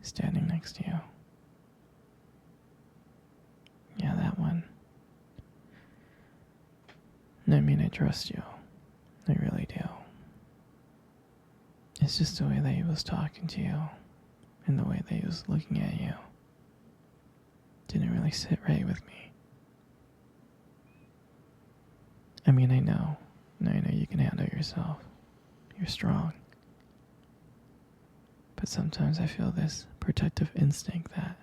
standing next to you. Yeah, that one. I mean, I trust you. I really do. It's just the way that he was talking to you and the way that he was looking at you didn't really sit right with me. I mean, I know you can handle yourself. You're strong. But sometimes I feel this protective instinct that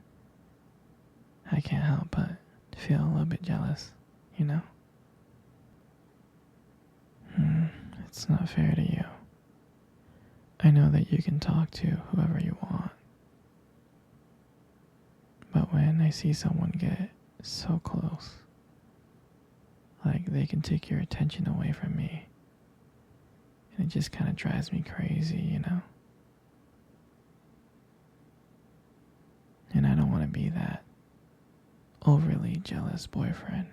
I can't help but feel a little bit jealous, you know? It's not fair to you. I know that you can talk to whoever you want. But when I see someone get so close, like they can take your attention away from me, and it just kind of drives me crazy, you know? And I don't want to be that overly jealous boyfriend.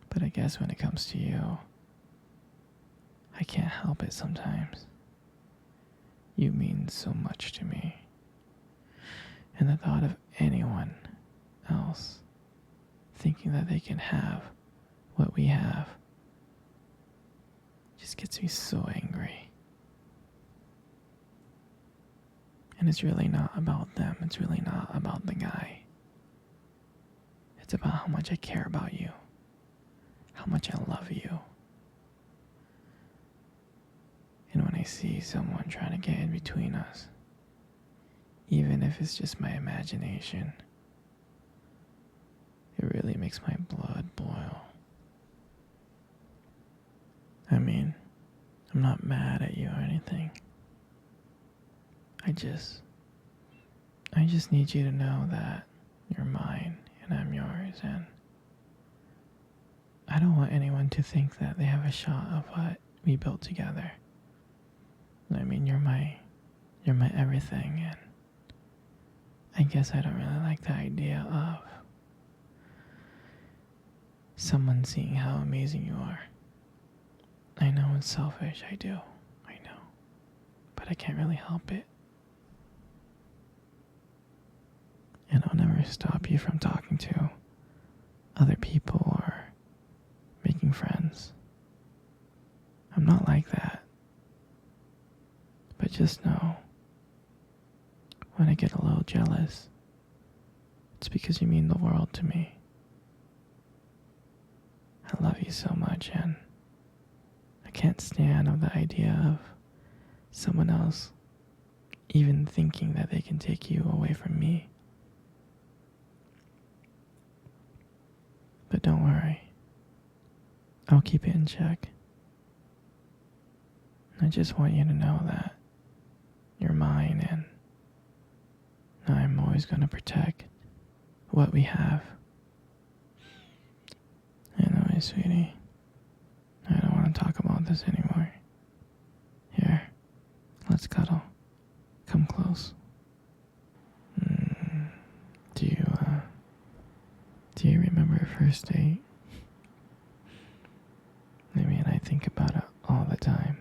But I guess when it comes to you, I can't help it sometimes. You mean so much to me. And the thought of anyone else thinking that they can have what we have just gets me so angry. And it's really not about them. It's really not about the guy. It's about how much I care about you. How much I love you. And when I see someone trying to get in between us, even if it's just my imagination, it really makes my blood boil. I mean, I'm not mad at you or anything. I just need you to know that you're mine and I'm yours, and I don't want anyone to think that they have a shot of what we built together. I mean, you're my everything, and I guess I don't really like the idea of someone seeing how amazing you are. I know it's selfish, I do, I know, but I can't really help it. And I'll never stop you from talking to other people or making friends. I'm not like that. But just know, when I get a little jealous, it's because you mean the world to me. I love you so much, and I can't stand of the idea of someone else even thinking that they can take you away from me. But don't worry, I'll keep it in check. I just want you to know that you're mine, and I'm always going to protect what we have. Anyway, sweetie, I don't want to talk about this anymore. Here, let's cuddle. Come close. Do you remember our first date? I mean, I think about it all the time.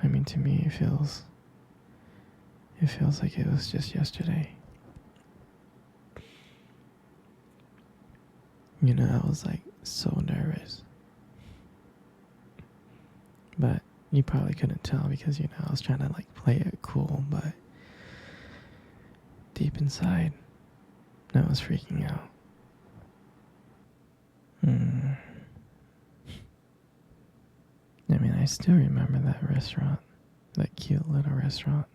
I mean, to me, it feels like it was just yesterday. You know, I was like so nervous. But you probably couldn't tell because, you know, I was trying to like play it cool, but deep inside, I was freaking out. I mean, I still remember that restaurant, that cute little restaurant.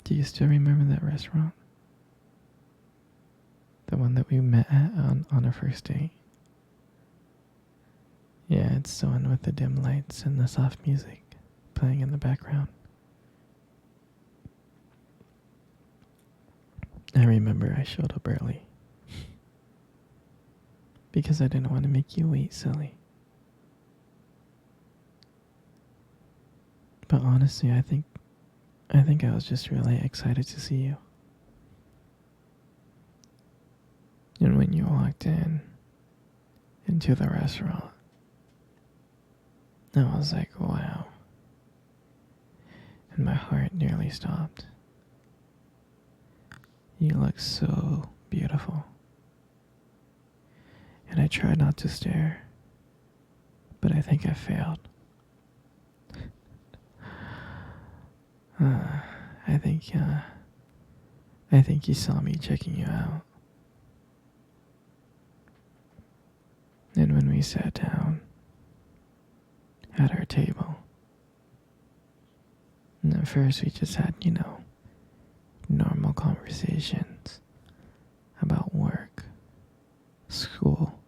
Do you still remember that restaurant? The one that we met at on our first date? Yeah, it's the one with the dim lights and the soft music playing in the background. I remember I showed up early. Because I didn't want to make you wait, silly. But honestly, I think I was just really excited to see you. And when you walked into the restaurant, I was like, wow, and my heart nearly stopped. You look so beautiful. And I tried not to stare, but I think I failed. Uh, I think, uh, I think you saw me checking you out. And when we sat down at our table, and at first we just had, normal conversations about work, school,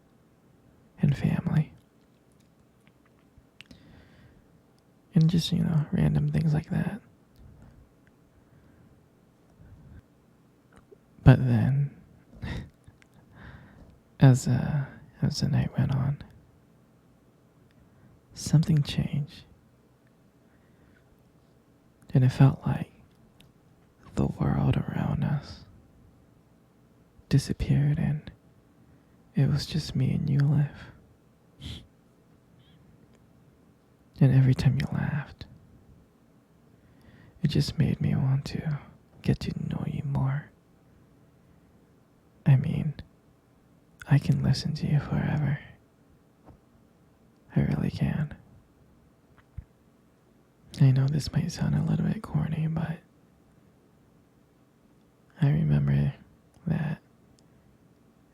and family. And just, random things like that. But then, as the night went on, something changed. And it felt like the world around us disappeared and it was just me and you left. And every time you laughed, it just made me want to get to know you more. I mean, I can listen to you forever. I really can. I know this might sound a little bit corny, but I remember that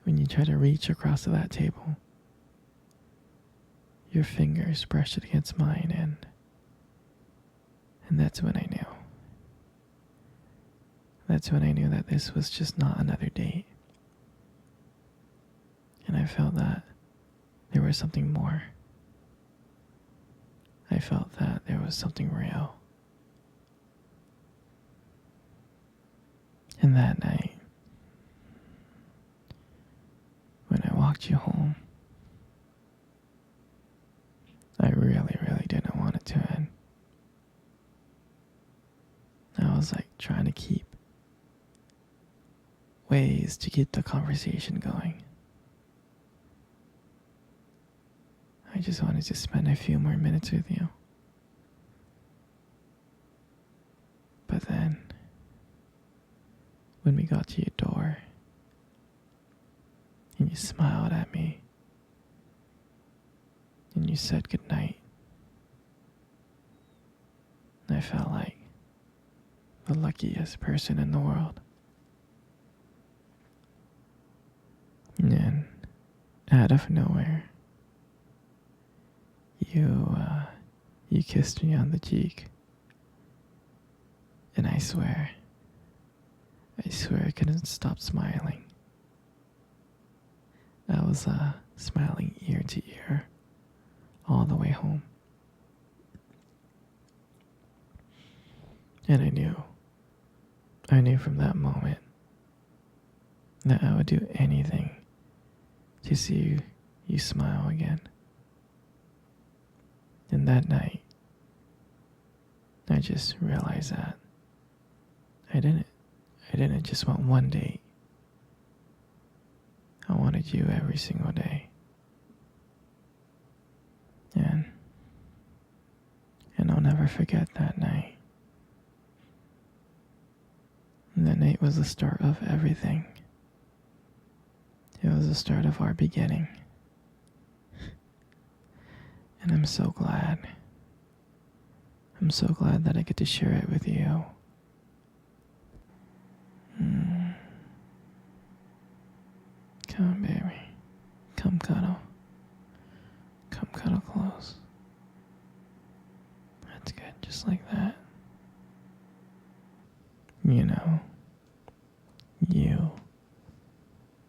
when you try to reach across to that table, your fingers brushed against mine, and that's when I knew. That's when I knew that this was just not another date. And I felt that there was something more. I felt that there was something real. And that night, when I walked you home, I really, really didn't want it to end. I was like trying to keep ways to keep the conversation going. I just wanted to spend a few more minutes with you. But then, when we got to your door, and you smiled at me, and you said goodnight, I felt like the luckiest person in the world. And then, out of nowhere, you kissed me on the cheek. And I swear I couldn't stop smiling. I was smiling ear to ear all the way home. And I knew from that moment that I would do anything to see you smile again. And that night, I just realized that I didn't just want one date. I wanted you every single day. And I'll never forget that night. And that night was the start of everything. It was the start of our beginning. And I'm so glad. I'm so glad that I get to share it with you. Come on, baby. Come cuddle. Come cuddle close. That's good, just like that.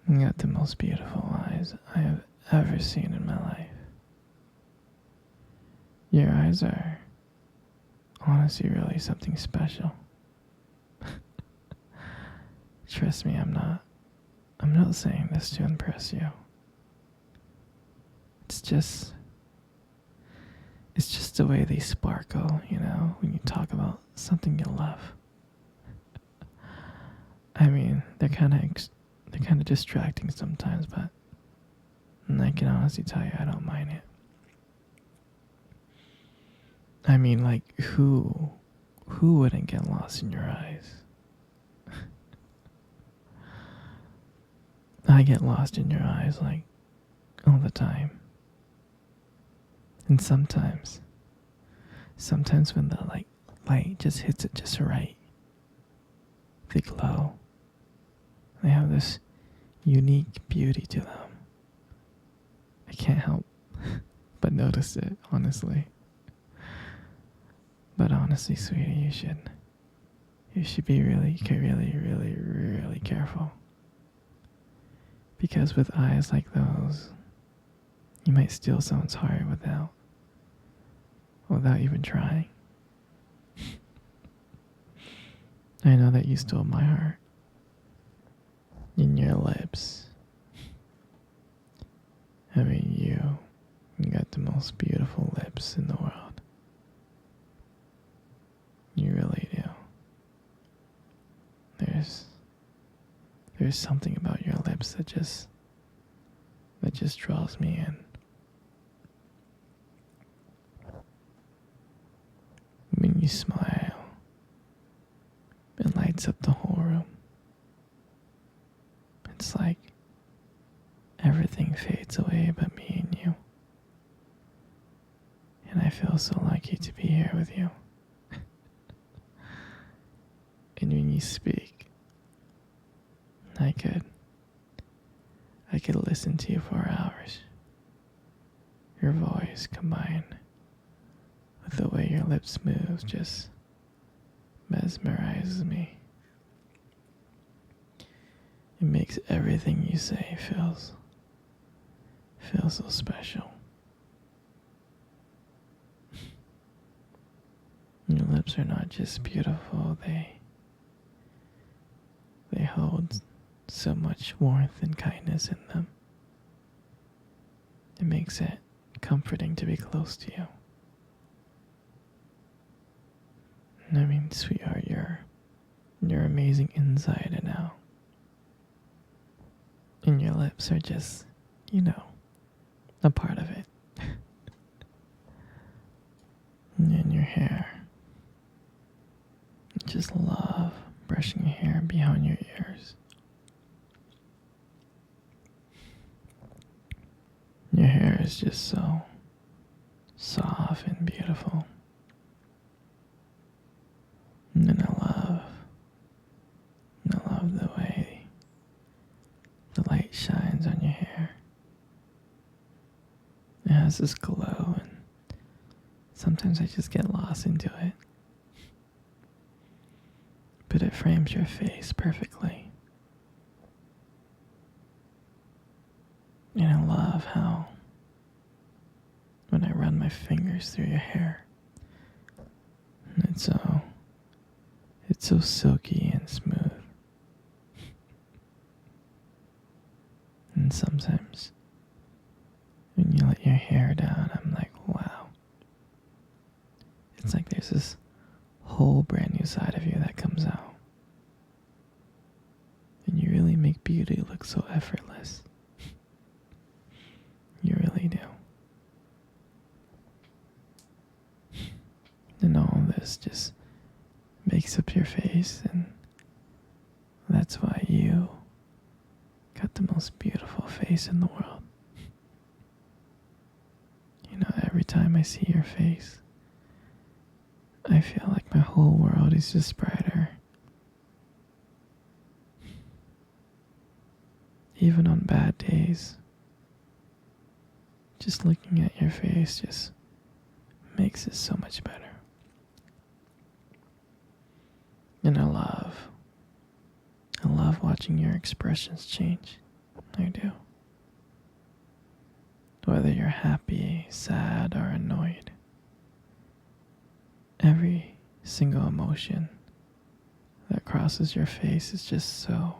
You got the most beautiful eyes I have ever seen in my life. Your eyes are honestly really something special. Trust me, I'm not saying this to impress you. It's just the way they sparkle, when you talk about something you love. I mean, they're kind of distracting sometimes, but I can honestly tell you I don't mind it. I mean, like, who Who wouldn't get lost in your eyes? I get lost in your eyes like all the time. And sometimes when the light just hits it just right, they glow. They have this unique beauty to them. I can't help but notice it, honestly. But honestly, sweetie, you should be really careful. Because with eyes like those, you might steal someone's heart without even trying. I know that you stole my heart. In your lips. I mean, you got the most beautiful lips in the world. You really do. There's something about your lips that just draws me in. When you smile, it lights up the whole room. It's like everything fades away but me and you. And I feel so lucky to be here with you. And when you speak, I could listen to you for hours. Your voice combined with the way your lips move just mesmerizes me. It makes everything you say feel so special. Your lips are not just beautiful, they hold so much warmth and kindness in them. It makes it comforting to be close to you. I mean, sweetheart, you're amazing inside and out. And your lips are just, a part of it. And your hair. I just love brushing your hair behind your ears. Your hair is just so soft and beautiful. And I love the way the light shines on your hair. It has this glow, and sometimes I just get lost into it. But it frames your face perfectly. And I love how when I run my fingers through your hair, it's so silky and smooth. And sometimes when you let your hair down, I'm like, wow. It's like there's this whole brand new side of you that comes out. And you really make beauty look so effortless. You really do. And all this just makes up your face, and that's why you got the most beautiful face in the world. Every time I see your face, I feel like my whole world is just brighter. Even on bad days, just looking at your face just makes it so much better. And I love watching your expressions change. I do. Whether you're happy, sad, or annoyed, every single emotion that crosses your face is just so